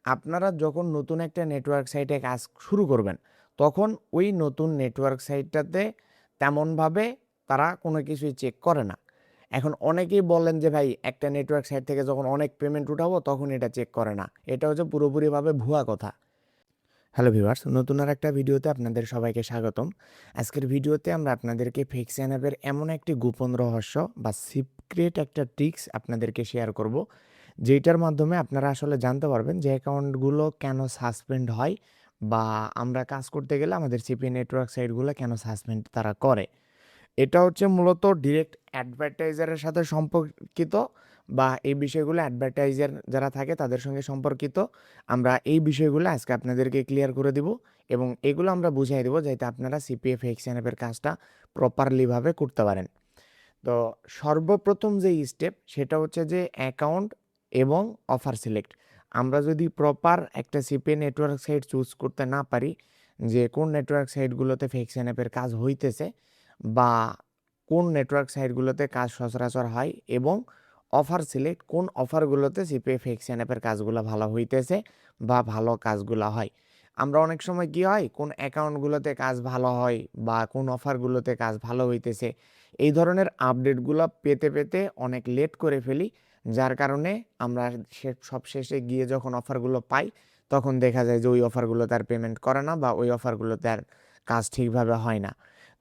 আপনারা যখন নতুন একটা নেটওয়ার্ক সাইটে কাজ শুরু করবেন, তখন ওই নতুন নেটওয়ার্ক সাইটটাতে তেমনভাবে তারা কোনো কিছুই চেক করে না। এখন অনেকেই বলেন যে ভাই একটা নেটওয়ার্ক সাইট থেকে যখন অনেক পেমেন্ট উঠাবো তখন এটা চেক করে না। এটা হচ্ছে পুরোপুরিভাবে ভুয়া কথা। হ্যালো ভিউয়ার্স, নতুন আরেকটা ভিডিওতে আপনাদের সবাইকে স্বাগতম। আজকের ভিডিওতে আমরা আপনাদেরকে ফেকশন অ্যাপের এমন একটি গোপন রহস্য বা সিক্রেট একটা ট্রিক্স আপনাদেরকে শেয়ার করব, যেটার মাধ্যমে আপনারা আসলে জানতে পারবেন যে অ্যাকাউন্টগুলো কেন সাসপেন্ড হয় বা আমরা কাজ করতে গেলে আমাদের সিপি নেটওয়ার্ক সাইটগুলো কেন সাসপেন্ড তারা করে। এটা হচ্ছে মূলত ডিরেক্ট অ্যাডভার্টাইজারের সাথে সম্পর্কিত বা এই বিষয়গুলো অ্যাডভার্টাইজার যারা থাকে তাদের সঙ্গে সম্পর্কিত। আমরা এই বিষয়গুলো আজকে আপনাদেরকে ক্লিয়ার করে দিব এবং এগুলো আমরা বুঝিয়ে দেবো যাতে আপনারা সিপিএফ এক্সএন অ্যাপের কাজটা প্রপারলিভাবে করতে পারেন। তো সর্বপ্রথম যেই স্টেপ সেটা হচ্ছে যে অ্যাকাউন্ট এবং অফার সিলেক্ট। আমরা যদি প্রপার একটা সিপিএ নেটওয়ার্ক সাইট চুজ করতে না পারি যে কোন নেটওয়ার্ক সাইটগুলোতে ফেকশন অ্যাপের কাজ হইতেছে বা কোন নেটওয়ার্ক সাইটগুলোতে কাজ সচরাচর হয় এবং অফার সিলেক্ট কোন অফারগুলোতে সিপিএ ফেকশন অ্যাপের কাজগুলো ভালো হইতেছে বা ভালো কাজগুলো হয়। আমরা অনেক সময় কি হয় কোন অ্যাকাউন্টগুলোতে কাজ ভালো হয় বা কোন অফারগুলোতে কাজ ভালো হইতেছে এই ধরনের আপডেটগুলো পেতে পেতে অনেক লেট করে ফেলি, যার কারণে আমরা সবশেষে গিয়ে যখন অফারগুলো পাই তখন দেখা যায় যে ওই অফারগুলোতে আর পেমেন্ট করে না বা ওই অফারগুলোতে আর কাজ ঠিকভাবে হয় না।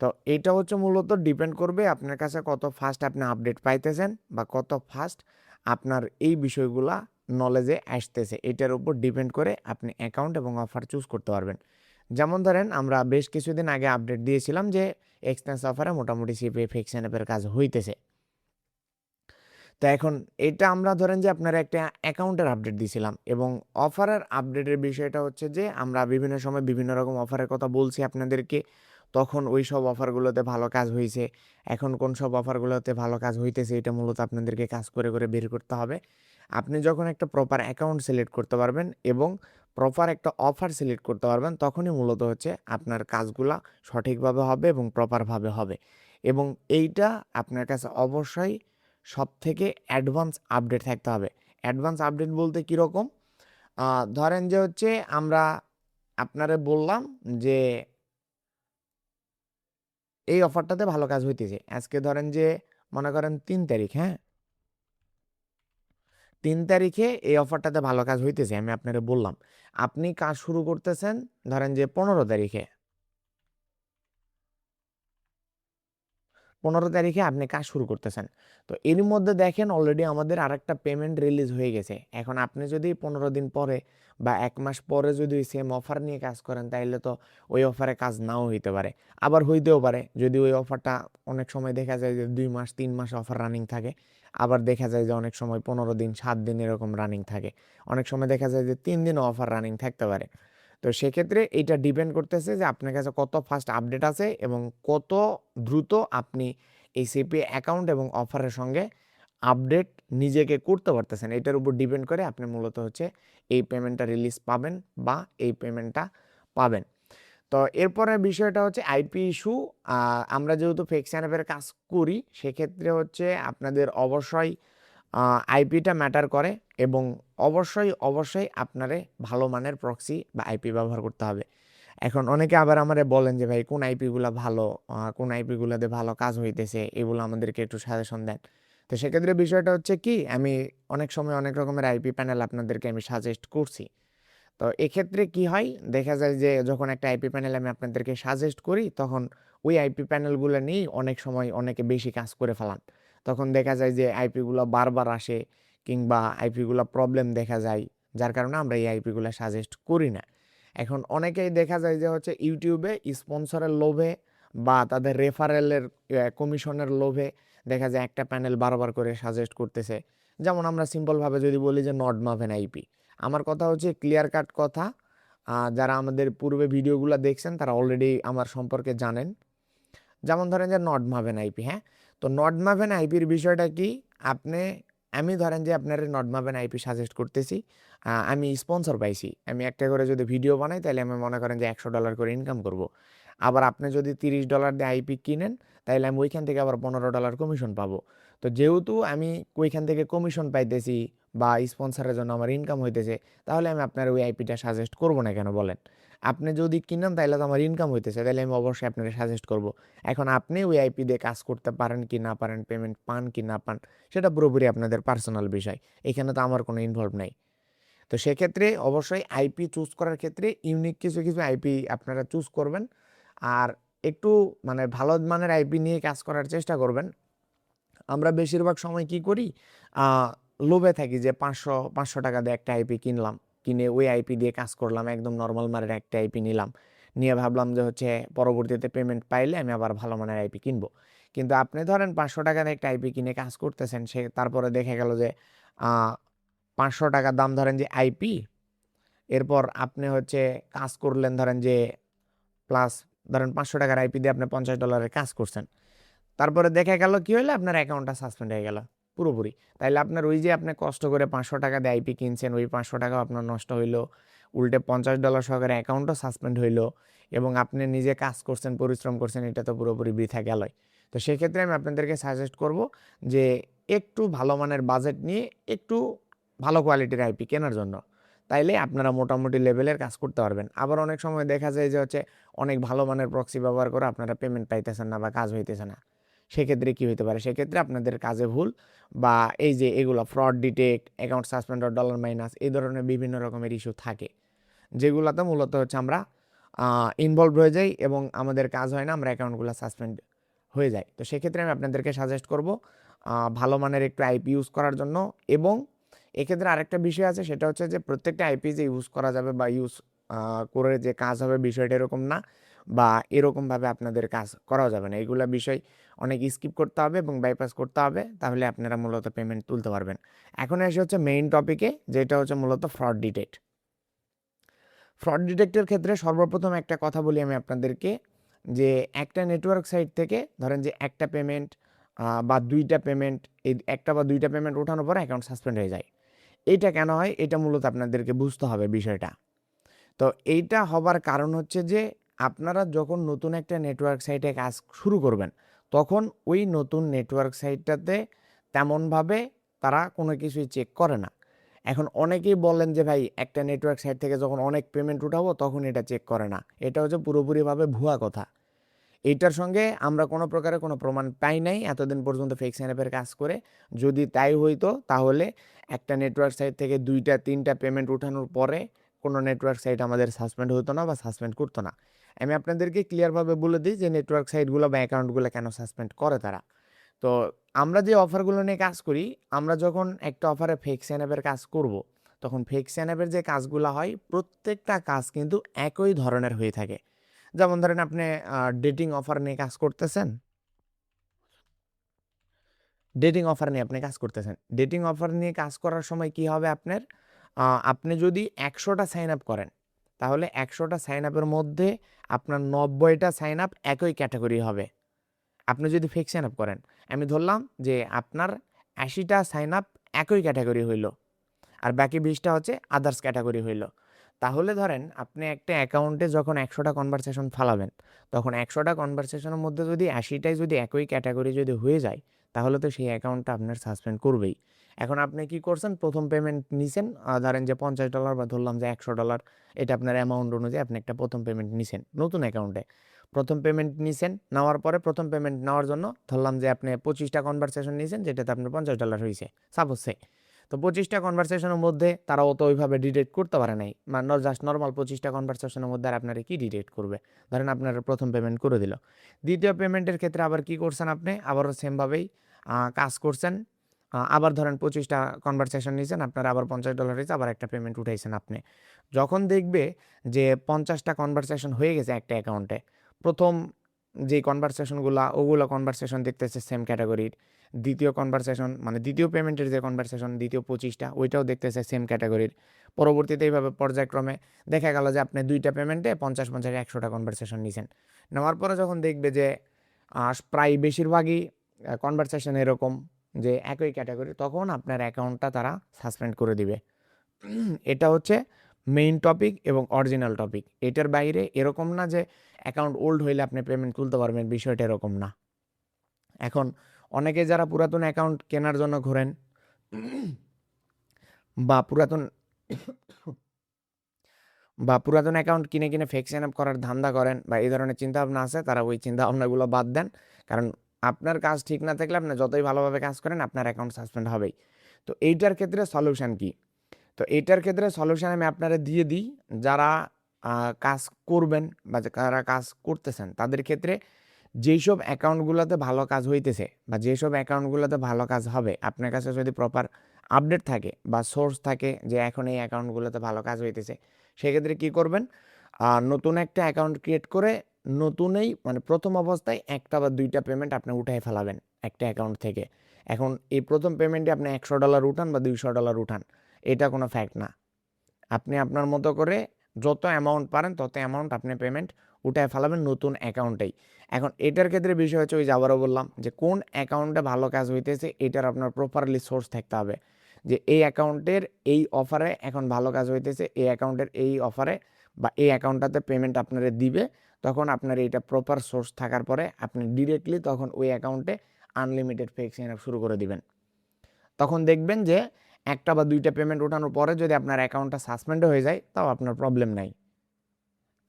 তো এইটা হচ্ছে মূলত ডিপেন্ড করবে আপনার কাছে কত ফাস্ট আপনি আপডেট পাইতেছেন বা কত ফাস্ট আপনার এই বিষয়গুলা নলেজে আসতেছে। এটার উপর ডিপেন্ড করে আপনি অ্যাকাউন্ট এবং অফার চুজ করতে পারবেন। যেমন ধরেন আমরা বেশ কিছুদিন আগে আপডেট দিয়েছিলাম যে এক্সচেঞ্জ অফারে মোটামুটি সিপিএ ফিকশন অ্যাপের কাজ হইতেছে। তো এখন এটা আমরা ধরেন যে আপনার একটা অ্যাকাউন্টের আপডেট দিয়েছিলাম এবং অফারের আপডেটের বিষয়টা হচ্ছে যে আমরা বিভিন্ন সময় বিভিন্ন রকম অফারের কথা বলছি আপনাদেরকে, তখন ওই সব অফারগুলোতে ভালো কাজ হয়েছে। এখন কোন সব অফারগুলোতে ভালো কাজ হইতেছে এটা মূলত আপনাদেরকে কাজ করে করে বের করতে হবে। আপনি যখন একটা প্রপার অ্যাকাউন্ট সিলেক্ট করতে পারবেন এবং প্রপার একটা অফার সিলেক্ট করতে পারবেন তখনই মূলত হচ্ছে আপনার কাজগুলা সঠিকভাবে হবে এবং প্রপারভাবে হবে। এবং এইটা আপনার কাছে অবশ্যই সবথেকে অ্যাডভান্স আপডেট থাকতে হবে। অ্যাডভান্স আপডেট বলতে কীরকম? ধরেন যে হচ্ছে আমরা আপনারে বললাম যে এই অফারটাতে ভালো কাজ হইতেছে। আজকে ধরেন যে মনে করেন ৩ তারিখ, হ্যাঁ? ৩ তারিখে এই অফারটাতে ভালো কাজ হইতেছে আমি আপনারে বললাম। আপনি কাজ শুরু করতেছেন ধরেন যে ১৫ তারিখে। ১৫ তারিখে আপনি কাজ শুরু করতেছেন। তো এরই মধ্যে দেখেন অলরেডি আমাদের আরেকটা পেমেন্ট রিলিজ হয়ে গেছে। এখন আপনি যদি ১৫ দিন পরে বা ১ মাস পরে যদি ওই সেম অফার নিয়ে কাজ করেন তাইলে তো ওই অফারে কাজ নাও হইতে পারে। আবার হইতেও পারে যদি ওই অফারটা অনেক সময় দেখা যায় যে ২ মাস ৩ মাস অফার রানিং থাকে। আবার দেখা যায় যে অনেক সময় ১৫ দিন ৭ দিন এরকম রানিং থাকে। অনেক সময় দেখা যায় যে ৩ দিনও অফার রানিং থাকতে পারে। তো সেক্ষেত্রে এইটা ডিপেন্ড করতেছে যে আপনার কাছে কত ফাস্ট আপডেট আছে এবং কত দ্রুত আপনি এই সিপি অ্যাকাউন্ট এবং অফারের সঙ্গে আপডেট নিজেকে করতে পারতেছেন। এটার উপর ডিপেন্ড করে আপনি মূলত হচ্ছে এই পেমেন্টটা রিলিজ পাবেন বা এই পেমেন্টটা পাবেন। তো এরপরের বিষয়টা হচ্ছে আইপি ইস্যু। আমরা যেহেতু ফেকশন অ্যাপের কাজ করি সেক্ষেত্রে হচ্ছে আপনাদের অবশ্যই আইপিটা ম্যাটার করে এবং অবশ্যই আপনারে ভালো মানের প্রক্সি বা আইপি ব্যবহার করতে হবে। এখন অনেকে আবার আমারে বলেন যে, "ভাই কোন আইপিগুলা ভালো? কোন আইপিগুলাতে ভালো কাজ হইতেছে? এগুলো আমাদেরকে একটু সাজেশন দেন।" তো সেক্ষেত্রে বিষয়টা হচ্ছে কি, আমি অনেক সময় অনেক রকমের আইপি প্যানেল আপনাদেরকে আমি সাজেস্ট করছি। তো এক্ষেত্রে কি হয়? দেখা যায় যে যখন একটা আইপি প্যানেল আমি আপনাদেরকে সাজেস্ট করি, তখন ওই আইপি প্যানেলগুলো নিয়েই অনেক সময় অনেকে বেশি কাজ করে ফেলান। তখন দেখা যায় যে আইপিগুলা বারবার আসে কিংবা আইপিগুলা প্রবলেম দেখা যায়। যার কারণে আমরা এই আইপিগুলা সাজেস্ট করি না। এখন অনেকেই দেখা যায় যে হচ্ছে YouTube এ স্পন্সরের লোভে বা তাদের রেফারেলের কমিশনের লোভে দেখা যায় একটা প্যানেল বারবার করে সাজেস্ট করতেছে। যেমন আমরা সিম্পলভাবে যদি বলি যে নড মাভেন আইপি। আমার কথা হচ্ছে ক্লিয়ার কাট কথা। যারা আমাদের পূর্বে ভিডিওগুলা দেখছেন তারা অলরেডি আমার সম্পর্কে জানেন। যেমন ধরেন যে নড মাভেন আইপি, হ্যাঁ? তো নড মাভেন আইপির বিষয়টা কি? আপনি আমি ধরেন যে আপনারে নড মাভেন আইপি সাজেস্ট করতেছি। আমি স্পন্সর পাইছি। আমি একটা করে যদি ভিডিও বানাই তাইলে আমি মনে করেন যে $১০০ করে ইনকাম করব। আবার আপনি যদি $৩০ দিয়ে আইপি কিনেন তাইলে আমি ওইখান থেকে আবার $১৫ কমিশন পাবো। তো যেহেতু আমি ওইখান থেকে কমিশন পাইতেছি বা স্পন্সরের জন্য আমার ইনকাম হইতেছে, তাহলে আমি আপনার ওই আইপিটা সাজেস্ট করব না কেন বলেন? আপনি যদি কিনেন তাইলে তো আমার ইনকাম হইতেছে, তাইলে আমি অবশ্যই আপনাকে সাজেস্ট করব। এখন আপনি ওই আইপি দিয়ে কাজ করতে পারেন কি না পারেন, পেমেন্ট পান কি না পান, সেটা পুরোপুরি আপনাদের পার্সোনাল বিষয়। এখানে তো আমার কোনো ইনভলভ নাই। তো সেক্ষেত্রে অবশ্যই আইপি চুজ করার ক্ষেত্রে ইউনিক কিছু আইপি আপনারা চুজ করবেন। আর একটু মানে ভালো মানের আইপি নিয়ে কাজ করার চেষ্টা করবেন। আমরা বেশিরভাগ সময় কি করি, লোভে থাকি যে 500 টাকা দিয়ে একটা আইপি কিনলাম, কিনে ওই আইপি দিয়ে কাজ করলাম, একদম নর্মাল মানের একটা আইপি নিলাম, নিয়ে ভাবলাম যে হচ্ছে পরবর্তীতে পেমেন্ট পাইলে আমি আবার ভালো মানের আইপি কিনবো। কিন্তু আপনি ধরেন 500 টাকার একটা আইপি কিনে কাজ করতেছেন, সে তারপরে দেখা গেল যে 500 টাকা দাম ধরেন যে আইপি, এরপর আপনি হচ্ছে কাজ করলেন ধরেন যে প্লাস ধরেন 500 টাকার আইপি দিয়ে আপনি $50 কাজ করছেন, তারপরে দেখা গেল কি হইলো, আপনার অ্যাকাউন্টটা সাসপেন্ড হয়ে গেল পুরোপুরি। তাইলে আপনার ওই যে আপনি কষ্ট করে 500 টাকা দিয়ে আইপি কিনছেন, ওই 500 টাকাও আপনার নষ্ট হইলো, উল্টে $50 সহকারে অ্যাকাউন্টও সাসপেন্ড হইলো, এবং আপনি নিজে কাজ করছেন, পরিশ্রম করছেন, এটা তো পুরোপুরি বৃথা গেলই। তো সেক্ষেত্রে আমি আপনাদেরকে সাজেস্ট করব যে একটু ভালো মানের বাজেট নিয়ে একটু ভালো কোয়ালিটির আইপি কেনার জন্য, তাইলে আপনারা মোটামুটি লেভেলের কাজ করতে পারবেন। আবার অনেক সময় দেখা যায় যে হচ্ছে অনেক ভালো মানের প্রক্সি ব্যবহার করে আপনারা পেমেন্ট পাইতেছেন না বা কাজ হইতেছে না। সেক্ষেত্রে কি হইতে পারে? সেক্ষেত্রে আপনাদের কাজে ভুল বা এই যে এগুলো fraud detect, account suspend or dollar minus, এই ধরনের বিভিন্ন রকমের ইস্যু থাকে, যেগুলাতে মূলত হচ্ছে আমরা ইনভলভ হয়ে যাই এবং আমাদের কাজ হয় না, আমরা অ্যাকাউন্টগুলো সাসপেন্ড হয়ে যায়। তো সেক্ষেত্রে আমি আপনাদেরকে সাজেস্ট করব ভালো মানের একটু আইপি ইউজ করার জন্য। এবং এক্ষেত্রে আরেকটা বিষয় আছে, সেটা হচ্ছে যে প্রত্যেকটা আইপি যে ইউজ করা যাবে বা ইউজ করে যে কাজ হবে বিষয়টা এরকম না, বা এরকমভাবে আপনাদের কাজ করাও যাবে না। এগুলা বিষয় অনেক স্কিপ করতে হবে এবং বাইপাস করতে হবে, তাহলে আপনারা মূলত পেমেন্ট তুলতে পারবেন। এখন এসে হচ্ছে মেইন টপিকে, যেটা হচ্ছে মূলত ফ্রড ডিটেক্ট। ফ্রড ডিটেক্টের ক্ষেত্রে সর্বপ্রথম একটা কথা বলি আমি আপনাদেরকে, যে একটা নেটওয়ার্ক সাইট থেকে ধরেন যে একটা পেমেন্ট বা দুইটা পেমেন্ট, এই একটা বা দুইটা পেমেন্ট ওঠানোর পরে অ্যাকাউন্ট সাসপেন্ড হয়ে যায়। এইটা কেন হয়, এটা মূলত আপনাদেরকে বুঝতে হবে বিষয়টা। তো এইটা হবার কারণ হচ্ছে যে আপনারা যখন নতুন একটা নেটওয়ার্ক সাইটে কাজ শুরু করবেন, তখন ওই নতুন নেটওয়ার্ক সাইটটাতে তেমনভাবে তারা কোনো কিছুই চেক করে না। এখন অনেকেই বলেন যে ভাই একটা নেটওয়ার্ক সাইট থেকে যখন অনেক পেমেন্ট উঠাবো তখন এটা চেক করে না। এটা হচ্ছে পুরোপুরিভাবে ভুয়া কথা। এইটার সঙ্গে আমরা কোনো প্রকারের কোনো প্রমাণ পাই নাই এতদিন পর্যন্ত ফেক সাইন-আপের কাজ করে। যদি তাই হইতো তাহলে একটা নেটওয়ার্ক সাইট থেকে ২টা ৩টা পেমেন্ট উঠানোর পরে কোনো নেটওয়ার্ক সাইট আমাদের সাসপেন্ড হতো না বা সাসপেন্ড করতো না। আমি আপনাদেরকে ক্লিয়ারভাবে বলে দিই যে নেটওয়ার্ক সাইটগুলো বা অ্যাকাউন্টগুলো কেন সাসপেন্ড করে তারা। তো আমরা যে অফারগুলো নিয়ে কাজ করি, আমরা যখন একটা অফারে ফেক সাইন-আপের কাজ করব, তখন ফেক সাইন-আপের যে কাজগুলো হয় প্রত্যেকটা কাজ কিন্তু একই ধরনের হয়ে থাকে। যেমন ধরেন আপনি ডেটিং অফার নিয়ে কাজ করতেছেন, ডেটিং অফার নিয়ে আপনি কাজ করতেছেন। ডেটিং অফার নিয়ে কাজ করার সময় কি হবে আপনার, আপনি যদি ১০০ টা সাইন আপ করেন, তাহলে ১০০ টা সাইন আপের মধ্যে আপনার ৯০ টা সাইন আপ একই ক্যাটেগরি হবে। আপনি যদি ফেক সাইন আপ করেন, আমি ধরলাম যে আপনার ৮০ টা সাইন আপ একই ক্যাটেগরি হইল, আর বাকি ২০ টা হচ্ছে আদার্স ক্যাটেগরি হইল। তাহলে ধরেন আপনি একটা অ্যাকাউন্টে যখন ১০০ টা কনভারসেশন ফালাবেন, তখন ১০০ টা কনভারসেশনের মধ্যে যদি ৮০ টাই যদি একই ক্যাটেগরি যদি হয়ে যায়, তাহলে তো সেই অ্যাকাউন্টটা আপনার সাসপেন্ড করবেই। এখন আপনি কি করছেন, ১ম পেমেন্ট নিছেন, ধরেন যে $৫০ বা ধরলাম যে $১০০, এটা আপনার অ্যামাউন্ট অনুযায়ী আপনি একটা ১ম পেমেন্ট নিছেন নতুন অ্যাকাউন্টে। ১ম পেমেন্ট নিছেন, নেওয়ার পরে ১ম পেমেন্ট নেওয়ার জন্য ধরলাম যে আপনি ২৫ টা কনভারসেশন নিছেন, যেটাতে আপনার $৫০ হইছে। সাপোজ সে। তো ২৫ টা কনভারসেশনের মধ্যে তারা অত ওইভাবে ডিটেক্ট করতে পারে নাই। জাস্ট নরমাল ২৫ টা কনভারসেশনের মধ্যে আর আপনারে কি ডিটেক্ট করবে? ধরেন আপনার ১ম পেমেন্ট করে দিল। ২য় পেমেন্টের ক্ষেত্রে আবার কি করছেন আপনি? আবারও সেমভাবেই কাজ করছেন। আবার ধরেন ২৫ টা কনভারসেশন নিছেন, আপনার আবার $৫০ হইছে, আবার একটা পেমেন্ট উঠাইছেন আপনি। যখন দেখবে যে ৫০ টা কনভারসেশন হয়ে গেছে একটা অ্যাকাউন্টে, ১ম যে কনভারসেশনগুলা ওগুলা কনভারসেশন দেখতেছে সেম ক্যাটেগরির। ২য় কনভারসেশন মানে ২য় পেমেন্টের যে কনভারসেশন ২য় ২৫ টা ওইটাও দেখতেছে সেম ক্যাটেগরির। পরবর্তীতে এইভাবে পর্যায়ক্রমে দেখা গেল যে আপনি ২টা পেমেন্টে ৫০, ১০০ টা কনভারসেশন নিছেন। নেওয়ার পরে যখন দেখবে যে প্রায় বেশিরভাগই কনভারসেশন এরকম যে একই ক্যাটেগরি, তখন আপনার অ্যাকাউন্টটা তারা সাসপেন্ড করে দিবে। এটা হচ্ছে মেইন টপিক এবং অরিজিনাল টপিক। এটার বাইরে এরকম না যে অ্যাকাউন্ট ওল্ড হইলে আপনি পেমেন্ট তুলতে পারবেন, বিষয়টা এরকম না। এখন অনেকে যারা পুরাতন অ্যাকাউন্ট কেনার জন্য ঘোরেন, বা পুরাতন বা পুরাতন অ্যাকাউন্ট কিনে কিনে ফেক সাইন আপ করার ধান্দা করেন বা এই ধরনের চিন্তাভাবনা আছে, তারা ওই চিন্তাভাবনাগুলো বাদ দেন। কারণ আপনার কাজ ঠিক না থাকলে আপনি যতই ভালোভাবে কাজ করেন আপনার অ্যাকাউন্ট সাসপেন্ড হবেই। তো এইটার ক্ষেত্রে সলিউশন কি? তো এইটার ক্ষেত্রে সলিউশন আমি আপনারা দিয়ে দিই। যারা কাজ করবেন বা যারা কাজ করতেছেন তাদের ক্ষেত্রে যেইসব অ্যাকাউন্টগুলোতে ভালো কাজ হইতেছে বা যেসব অ্যাকাউন্টগুলোতে ভালো কাজ হবে, আপনার কাছে যদি প্রপার আপডেট থাকে বা সোর্স থাকে যে এখন এই অ্যাকাউন্টগুলোতে ভালো কাজ হইতেছে, সেক্ষেত্রে কি করবেন? নতুন একটা অ্যাকাউন্ট ক্রিয়েট করে নতুনেই মানে প্রথম অবস্থায় একটা বা দুইটা পেমেন্ট আপনি উঠাই ফেলাবেন একটা অ্যাকাউন্ট থেকে। এখন এই প্রথম পেমেন্টে আপনি $100 উঠান বা $200 উঠান, এটা কোনো ফ্যাক্ট না। আপনি আপনার মতো করে যত অ্যামাউন্ট পারেন তত অ্যামাউন্ট আপনি পেমেন্ট উঠায় ফেলাবেন নতুন অ্যাকাউন্টেই। এখন এটার ক্ষেত্রে বিষয় হচ্ছে ওই যে আবারও বললাম যে কোন অ্যাকাউন্টে ভালো কাজ হইতেছে এটার আপনার প্রপারলি সোর্স থাকতে হবে, যে এই অ্যাকাউন্টের এই অফারে এখন ভালো কাজ হইতেছে, এই অ্যাকাউন্টের এই অফারে বা এই অ্যাকাউন্টটাতে পেমেন্ট আপনারা দিবে। তখন আপনার এইটা প্রপার সোর্স থাকার পরে আপনি ডিরেক্টলি তখন ওই অ্যাকাউন্টে আনলিমিটেড ফেক সাইন আপ শুরু করে দিবেন। তখন দেখবেন যে একটা বা দুইটা পেমেন্ট ওঠানোর পরে যদি আপনার অ্যাকাউন্টটা সাসপেন্ড হয়ে যায় তাও আপনার প্রবলেম নাই।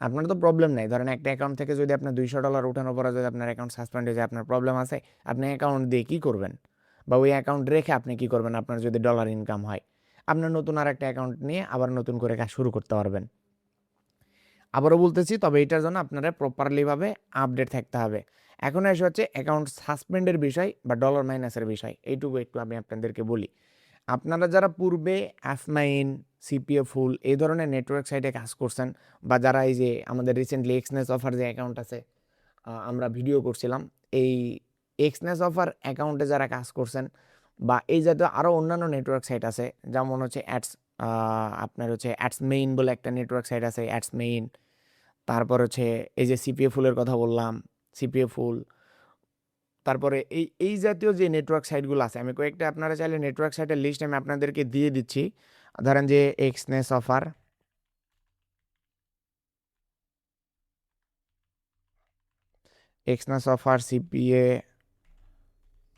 আপনার তো প্রবলেম নাই, ধরেন একটা অ্যাকাউন্ট থেকে যদি আপনার $200 উঠানোর পরে যদি আপনার অ্যাকাউন্ট সাসপেন্ড হয়ে যায়, আপনার প্রবলেম আছে। আপনি অ্যাকাউন্ট দিয়ে কী করবেন বা ওই অ্যাকাউন্ট রেখে আপনি কী করবেন? আপনার যদি ডলার ইনকাম হয়, আপনার নতুন আর একটা অ্যাকাউন্ট নিয়ে আবার নতুন করে কাজ শুরু করতে পারবেন। আবারও বলতেছি, তবে এটার জন্য আপনারা প্রপারলিভাবে আপডেট থাকতে হবে। এখন এসে হচ্ছে অ্যাকাউন্ট সাসপেন্ডের বিষয় বা ডলার মাইনাসের বিষয়, এইটুকু একটু আমি আপনাদেরকে বলি। আপনারা যারা পূর্বে অ্যাফমাইন, সিপিএ ফুল এই ধরনের নেটওয়ার্ক সাইটে কাজ করছেন বা যারা এই যে আমাদের রিসেন্টলি এক্সনেস অফার যে অ্যাকাউন্ট আছে, আমরা ভিডিও করছিলাম, এই এক্সনেস অফার অ্যাকাউন্টে যারা কাজ করছেন বা এই জাতীয় আরও অন্যান্য নেটওয়ার্ক সাইট আছে, যেমন হচ্ছে আপনার হচ্ছে অ্যাডস মেইন বলে একটা নেটওয়ার্ক সাইট আছে, অ্যাডস মেইন। তারপর হচ্ছে এই যে সিপিএ ফুলের কথা বললাম, সিপিএ ফুল। তারপরে এই জাতীয় যে নেটওয়ার্ক সাইটগুলো আছে, আমি কয়েকটা আপনারা চাইলে নেটওয়ার্ক সাইটের লিস্ট আমি আপনাদেরকে দিয়ে দিচ্ছি। ধরেন যে এক্সনেস অফার, সিপিএ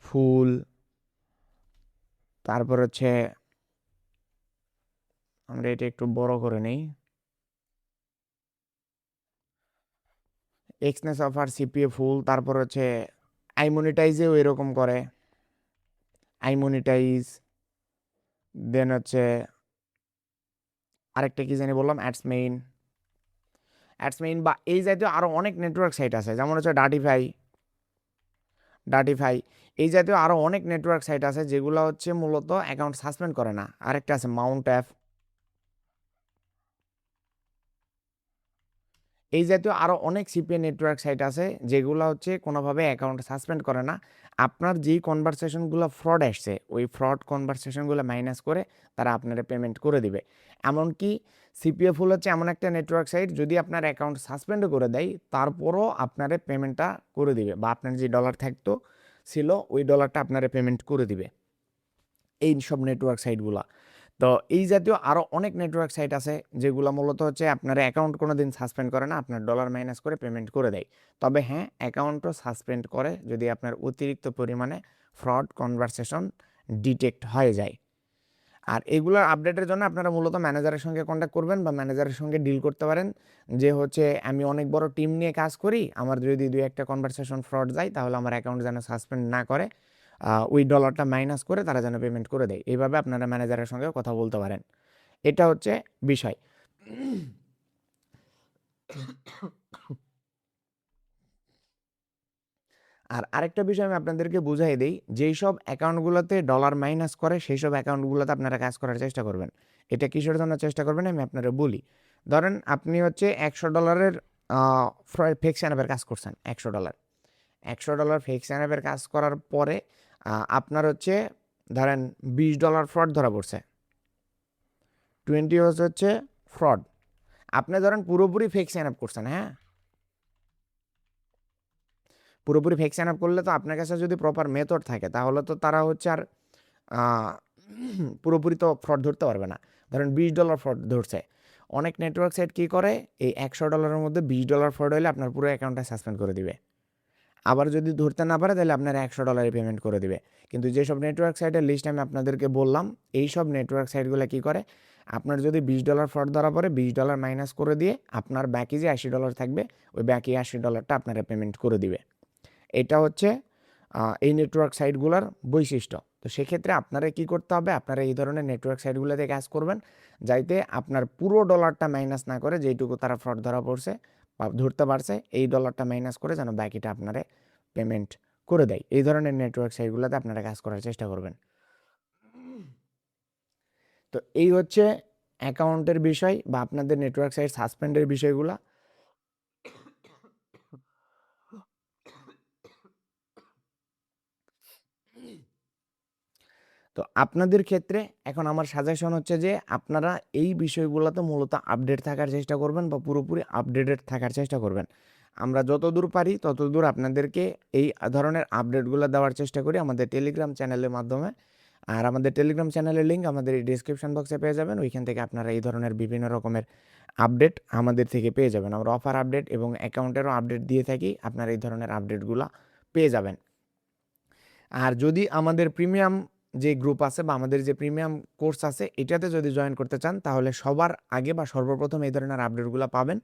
ফুল, তারপর হচ্ছে আমরা এটা একটু বড় করে নেই, এক্সনেস অফার, সিপিএ ফুল। তারপর হচ্ছে আইমনিটাইজেও এরকম করে, আইমনিটাইজ। দেন হচ্ছে আরেকটা কি জানি বললাম, অ্যাডস মেইন বা এই জাতীয় আরও অনেক নেটওয়ার্ক সাইট আছে, যেমন হচ্ছে ডাটিফাই। এই জাতীয় আরও অনেক নেটওয়ার্ক সাইট আছে যেগুলো হচ্ছে মূলত অ্যাকাউন্ট সাসপেন্ড করে না। আরেকটা আছে মাউন্ট অ্যাপ। এই জাতীয় আরও অনেক সিপিএ নেটওয়ার্ক সাইট আছে যেগুলো হচ্ছে কোনোভাবে অ্যাকাউন্ট সাসপেন্ড করে না। আপনার যেই কনভারসেশনগুলো ফ্রড আসছে ওই ফ্রড কনভারসেশনগুলো মাইনাস করে তারা আপনারা পেমেন্ট করে দিবে। এমনকি সিপিএ ফুল হচ্ছে এমন একটা নেটওয়ার্ক সাইট, যদি আপনার অ্যাকাউন্ট সাসপেন্ডও করে দেয় তারপরও আপনারা পেমেন্টটা করে দিবে বা আপনার যে ডলার থাকতো ছিল ওই ডলারটা আপনারা পেমেন্ট করে দিবে, এই সব নেটওয়ার্ক সাইটগুলো। তো এই জাতীয় আরও অনেক নেটওয়ার্ক সাইট আছে যেগুলো মূলত হচ্ছে আপনার অ্যাকাউন্ট কোনো দিন সাসপেন্ড করে না, আপনার ডলার মাইনাস করে পেমেন্ট করে দেয়। তবে হ্যাঁ, অ্যাকাউন্টও সাসপেন্ড করে যদি আপনার অতিরিক্ত পরিমাণে ফ্রড কনভারসেশন ডিটেক্ট হয়ে যায়। আর এগুলোর আপডেটের জন্য আপনারা মূলত ম্যানেজারের সঙ্গে কন্ট্যাক্ট করবেন বা ম্যানেজারের সঙ্গে ডিল করতে পারেন যে হচ্ছে আমি অনেক বড় টিম নিয়ে কাজ করি, আমার যদি দুই একটা কনভারসেশন ফ্রড যায় তাহলে আমার অ্যাকাউন্ট যেন সাসপেন্ড না করে, ওই ডলারটা মাইনাস করে তারা যেন পেমেন্ট করে দেয়। এইভাবে আপনারা ম্যানেজারের সঙ্গে কথা বলতে পারেন। এটা হচ্ছে বিষয়। আর আরেকটা বিষয় আমি আপনাদেরকে বুঝাই দিই, যেই সব অ্যাকাউন্টগুলোতে ডলার মাইনাস করে সেই সব অ্যাকাউন্টগুলোতে আপনারা কাজ করার চেষ্টা করবেন। এটা কিসের জন্য চেষ্টা করবেন আমি আপনারা বলি। ধরেন আপনি হচ্ছে $100 ফেক সাইনআপের কাজ করছেন, $100 ফেক সাইনআপের কাজ করার পরে আপনার হচ্ছে ধরেন $20 ফ্রড ধরা পড়ছে, 20 হচ্ছে ফ্রড। আপনি ধরেন পুরোপুরি ফেক সাইনআপ করছেন, হ্যাঁ, পুরোপুরি ফেক সাইন আপ করলে তো আপনার কাছে যদি প্রপার মেথড থাকে তাহলে তো তারা হচ্ছে আর পুরোপুরি তো ফ্রড ধরতে পারবে না। ধরেন $20 ফ্রড ধরছে, অনেক নেটওয়ার্ক সাইট কী করে এই $100 মধ্যে $20 ফ্রড হলে আপনার পুরো অ্যাকাউন্টটা সাসপেন্ড করে দিবে। আবার যদি ধরতে না পারে তাহলে আপনার $100 পেমেন্ট করে দিবে। কিন্তু যেসব নেটওয়ার্ক সাইটের লিস্ট আমি আপনাদেরকে বললাম, এই সব নেটওয়ার্ক সাইটগুলো কি করে, আপনার যদি $20 ফ্রড ধরা পড়ে $20 মাইনাস করে দিয়ে আপনার বাকি যে $80 থাকবে ওই বাকি $80টা আপনারা পেমেন্ট করে দিবে। এটা হচ্ছে এই নেটওয়ার্ক সাইটগুলোর বৈশিষ্ট্য। তো সেক্ষেত্রে আপনারা কি করতে হবে, আপনারা এই ধরনের নেটওয়ার্ক সাইটগুলোতে কাজ করবেন যাইতে আপনার পুরো ডলারটা মাইনাস না করে, যেইটুকু তারা ফ্রড ধরা পড়ছে বা ধরতে পারছে এই ডলারটা মাইনাস করে যেন বাকিটা আপনারা পেমেন্ট করে দেয়। এই ধরনের নেটওয়ার্ক সাইটগুলোতে আপনারা কাজ করার চেষ্টা করবেন। তো এই হচ্ছে অ্যাকাউন্টের বিষয় বা আপনাদের নেটওয়ার্ক সাইট সাসপেন্ডের বিষয়গুলো। তো আপনাদের ক্ষেত্রে এখন আমার সাজেশন হচ্ছে যে আপনারা এই বিষয়গুলোতে মূলত আপডেট থাকার চেষ্টা করবেন বা পুরোপুরি আপডেটেড থাকার চেষ্টা করবেন। আমরা যতদূর পারি ততদূর আপনাদেরকে এই ধরনের আপডেটগুলো দেওয়ার চেষ্টা করি আমাদের টেলিগ্রাম চ্যানেলের মাধ্যমে। আর আমাদের টেলিগ্রাম চ্যানেলের লিঙ্ক আমাদের এই ডেসক্রিপশন বক্সে পেয়ে যাবেন। ওইখান থেকে আপনারা এই ধরনের বিভিন্ন রকমের আপডেট আমাদের থেকে পেয়ে যাবেন। আমরা অফার আপডেট এবং অ্যাকাউন্টেরও আপডেট দিয়ে থাকি, আপনারা এই ধরনের আপডেটগুলো পেয়ে যাবেন। আর যদি আমাদের প্রিমিয়াম যে গ্রুপ আছে বা আমাদের যে প্রিমিয়াম কোর্স আছে এটাতে যদি জয়েন করতে চান তাহলে সবার আগে বা সর্বপ্রথম এই ধরনের আপডেটগুলো পাবেন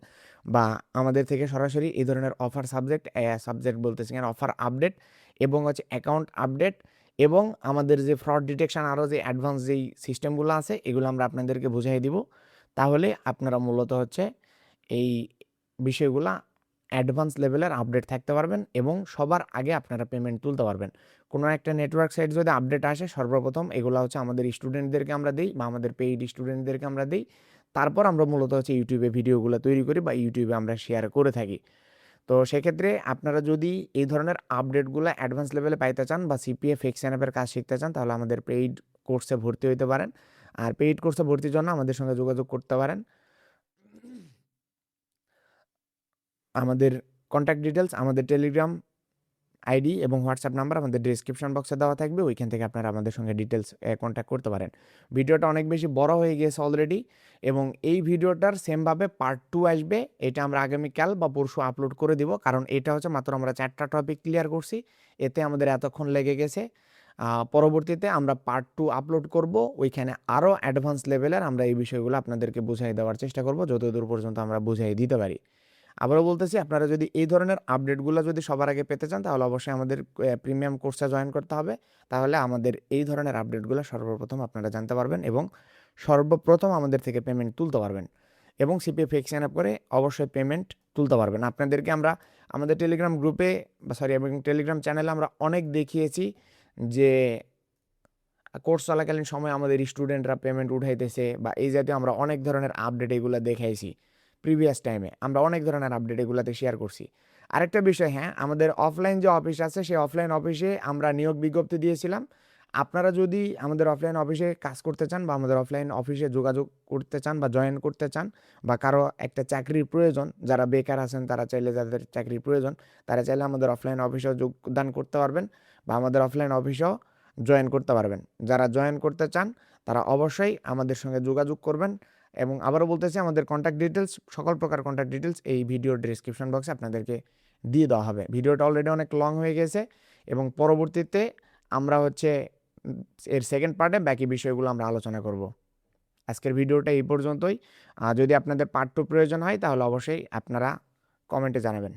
বা আমাদের থেকে সরাসরি এই ধরনের অফার সাবজেক্ট বলতেছি কেন, অফার আপডেট এবং হচ্ছে অ্যাকাউন্ট আপডেট এবং আমাদের যে ফ্রড ডিটেকশন আরও যে অ্যাডভান্স যেই সিস্টেমগুলো আছে এগুলো আমরা আপনাদেরকে বুঝিয়ে দিব। তাহলে আপনারা মূলত হচ্ছে এই বিষয়গুলা অ্যাডভান্স লেভেলের আপডেট থাকতে পারবেন এবং সবার আগে আপনারা পেমেন্ট তুলতে পারবেন। কোনো একটা নেটওয়ার্ক সাইট যদি আপডেট আসে সর্বপ্রথম এগুলো হচ্ছে আমাদের স্টুডেন্টদেরকে আমরা দিই বা আমাদের পেইড স্টুডেন্টদেরকে আমরা দিই। তারপর আমরা মূলত হচ্ছে ইউটিউবে ভিডিওগুলো তৈরি করি বা ইউটিউবে আমরা শেয়ার করে থাকি। তো সেক্ষেত্রে আপনারা যদি এই ধরনের আপডেটগুলো অ্যাডভান্স লেভেলে পাইতে চান বা সিপিএ ফিক্সন অ্যাপের কাজ শিখতে চান তাহলে আমাদের পেইড কোর্সে ভর্তি হতে পারেন। আর পেইড কোর্সে ভর্তির জন্য আমাদের সঙ্গে যোগাযোগ করতে পারেন। আমাদের কন্ট্যাক্ট ডিটেলস আমাদের টেলিগ্রাম আইডি এবং হোয়াটসঅ্যাপ নাম্বার আমাদের ডেসক্রিপশন বক্সে দেওয়া থাকবে, ওইখান থেকে আপনারা আমাদের সঙ্গে ডিটেলস কন্ট্যাক্ট করতে পারেন। ভিডিওটা অনেক বেশি বড় হয়ে গিয়েছে অলরেডি এবং এই ভিডিওটার সেমভাবে পার্ট 2 আসবে। এটা আমরা আগামীকাল বা পরশু আপলোড করে দিব, কারণ এটা হচ্ছে মাত্র আমরা 4টা টপিক ক্লিয়ার করছি, এতে আমাদের এতক্ষণ লেগে গেছে। পরবর্তীতে আমরা পার্ট 2 আপলোড করব, ওইখানে আরও অ্যাডভান্স লেভেলের আমরা এই বিষয়গুলো আপনাদেরকে বুঝিয়ে দেওয়ার চেষ্টা করব যতদূর পর্যন্ত আমরা বুঝিয়ে দিতে পারি। আবারও বলতেছি, আপনারা যদি এই ধরনের আপডেটগুলো যদি সবার আগে পেতে চান তাহলে অবশ্যই আমাদের প্রিমিয়াম কোর্সে জয়েন করতে হবে। তাহলে আমাদের এই ধরনের আপডেটগুলো সর্বপ্রথম আপনারা জানতে পারবেন এবং সর্বপ্রথম আমাদের থেকে পেমেন্ট তুলতে পারবেন এবং সিপিএ ফিক্সন অ্যাপ করে অবশ্যই পেমেন্ট তুলতে পারবেন। আপনাদেরকে আমরা আমাদের টেলিগ্রাম গ্রুপে এবং টেলিগ্রাম চ্যানেলে আমরা অনেক দেখিয়েছি যে কোর্স চলাকালীন সময় আমাদের স্টুডেন্টরা পেমেন্ট উঠাইতেছে বা এই জাতীয় আমরা অনেক ধরনের আপডেট এগুলো দেখাইছি। প্রিভিয়াস টাইমে আমরা অনেক ধরনের আপডেট এগুলোতে শেয়ার করছি। আরেকটা বিষয়, হ্যাঁ, আমাদের অফলাইন যে অফিস আছে সেই অফলাইন অফিসে আমরা নিয়োগ বিজ্ঞপ্তি দিয়েছিলাম। আপনারা যদি আমাদের অফলাইন অফিসে কাজ করতে চান বা আমাদের অফলাইন অফিসে যোগাযোগ করতে চান বা জয়েন করতে চান বা কারো একটা চাকরির প্রয়োজন, যারা বেকার আছেন তারা চাইলে, যাদের চাকরির প্রয়োজন তারা চাইলে আমাদের অফলাইন অফিসেও যোগদান করতে পারবেন বা আমাদের অফলাইন অফিসেও জয়েন করতে পারবেন। যারা জয়েন করতে চান তারা অবশ্যই আমাদের সঙ্গে যোগাযোগ করবেন এবং আবারও বলতেছি আমাদের কন্ট্যাক্ট ডিটেলস, সকল প্রকার কন্ট্যাক্ট ডিটেলস এই ভিডিওর ডেসক্রিপশন বক্সে আপনাদেরকে দিয়ে দেওয়া হবে। ভিডিওটা অলরেডি অনেক লং হয়ে গেছে এবং পরবর্তীতে আমরা হচ্ছে এর সেকেন্ড পার্টে বাকি বিষয়গুলো আমরা আলোচনা করব। আজকের ভিডিওটা এই পর্যন্তই। যদি আপনাদের পার্ট 2 প্রয়োজন হয় তাহলে অবশ্যই আপনারা কমেন্টে জানাবেন।